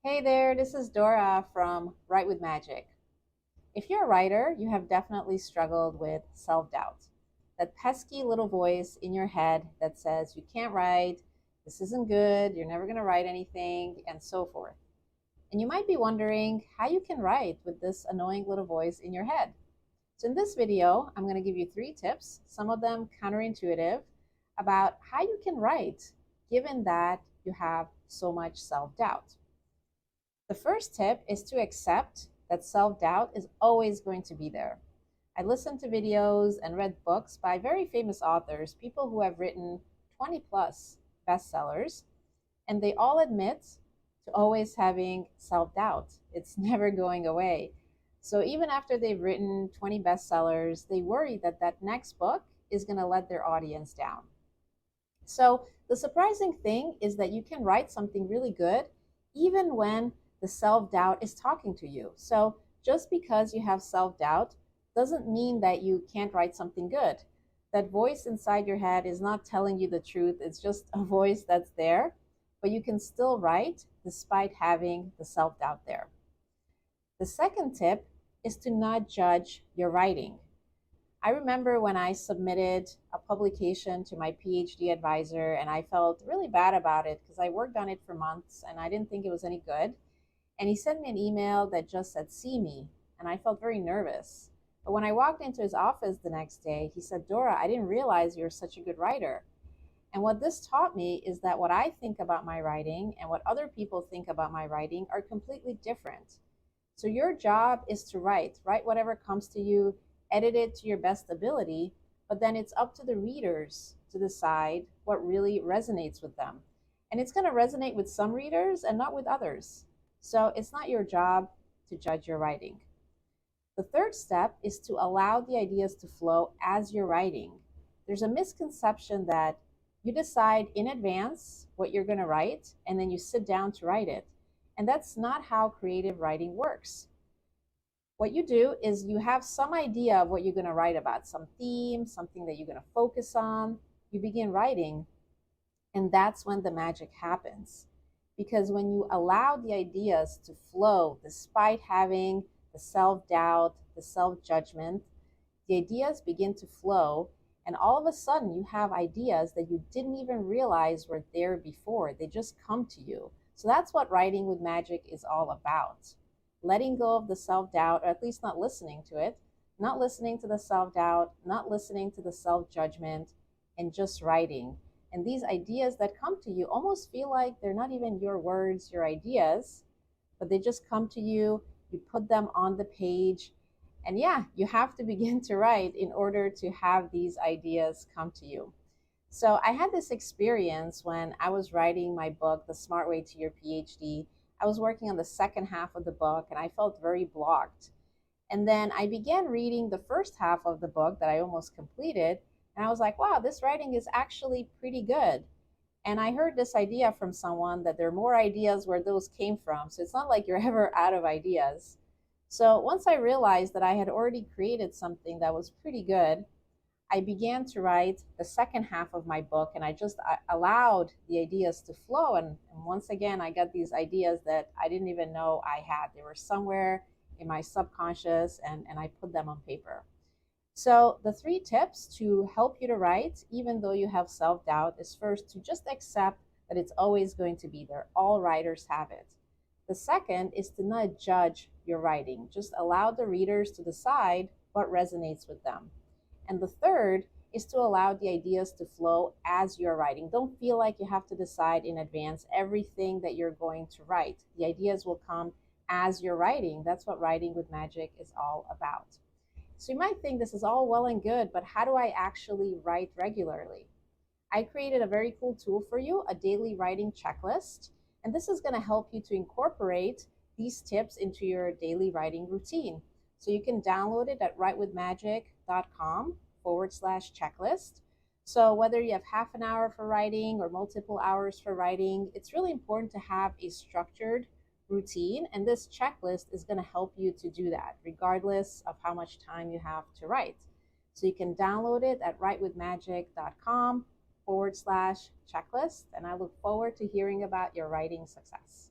Hey there, this is Dora from Write with Magic. If you're a writer, you have definitely struggled with self doubt. That pesky little voice in your head that says you can't write, this isn't good, you're never going to write anything, and so forth. And you might be wondering how you can write with this annoying little voice in your head. So, in this video, I'm going to give you 3 tips, some of them counterintuitive, about how you can write given that you have so much self doubt. The first tip is to accept that self doubt is always going to be there. I listened to videos and read books by very famous authors, people who have written 20 plus bestsellers, and they all admit to always having self doubt. It's never going away. So even after they've written 20 bestsellers, they worry that that next book is going to let their audience down. So the surprising thing is that you can write something really good even when the self doubt is talking to you. So just because you have self doubt doesn't mean that you can't write something good. That voice inside your head is not telling you the truth, it's just a voice that's there, but you can still write despite having the self doubt there. The second tip is to not judge your writing. I remember when I submitted a publication to my PhD advisor and I felt really bad about it because I worked on it for months and I didn't think it was any good. And he sent me an email that just said, "See me." And I felt very nervous. But when I walked into his office the next day, he said, "Dora, I didn't realize you're such a good writer." And what this taught me is that what I think about my writing and what other people think about my writing are completely different. So your job is to write whatever comes to you, edit it to your best ability, but then it's up to the readers to decide what really resonates with them. And it's going to resonate with some readers and not with others. So it's not your job to judge your writing. The third step is to allow the ideas to flow as you're writing. There's a misconception that you decide in advance what you're going to write and then you sit down to write it. And that's not how creative writing works. What you do is you have some idea of what you're going to write about, some theme, something that you're going to focus on. You begin writing, and that's when the magic happens. Because when you allow the ideas to flow, despite having the self doubt, the self judgment, the ideas begin to flow. And all of a sudden, you have ideas that you didn't even realize were there before. They just come to you. So that's what writing with magic is all about. Letting go of the self doubt, or at least not listening to it, not listening to the self doubt, not listening to the self judgment, and just writing. And these ideas that come to you almost feel like they're not even your words, your ideas, but they just come to you. You put them on the page. And yeah, you have to begin to write in order to have these ideas come to you. So I had this experience when I was writing my book, The Smart Way to Your PhD. I was working on the second half of the book and I felt very blocked. And then I began reading the first half of the book that I almost completed. And I was like, wow, this writing is actually pretty good. And I heard this idea from someone that there are more ideas where those came from. So it's not like you're ever out of ideas. So once I realized that I had already created something that was pretty good, I began to write the second half of my book and I allowed the ideas to flow. And once again, I got these ideas that I didn't even know I had. They were somewhere in my subconscious and I put them on paper. So, the 3 tips to help you to write, even though you have self doubt, is first to just accept that it's always going to be there. All writers have it. The second is to not judge your writing, just allow the readers to decide what resonates with them. And the third is to allow the ideas to flow as you're writing. Don't feel like you have to decide in advance everything that you're going to write. The ideas will come as you're writing. That's what writing with magic is all about. So you might think this is all well and good, but how do I actually write regularly? I created a very cool tool for you, a daily writing checklist. And this is going to help you to incorporate these tips into your daily writing routine. So you can download it at writewithmagic.com/checklist. So whether you have half an hour for writing or multiple hours for writing, it's really important to have a structured routine. And this checklist is going to help you to do that, regardless of how much time you have to write. So you can download it at writewithmagic.com/checklist. And I look forward to hearing about your writing success.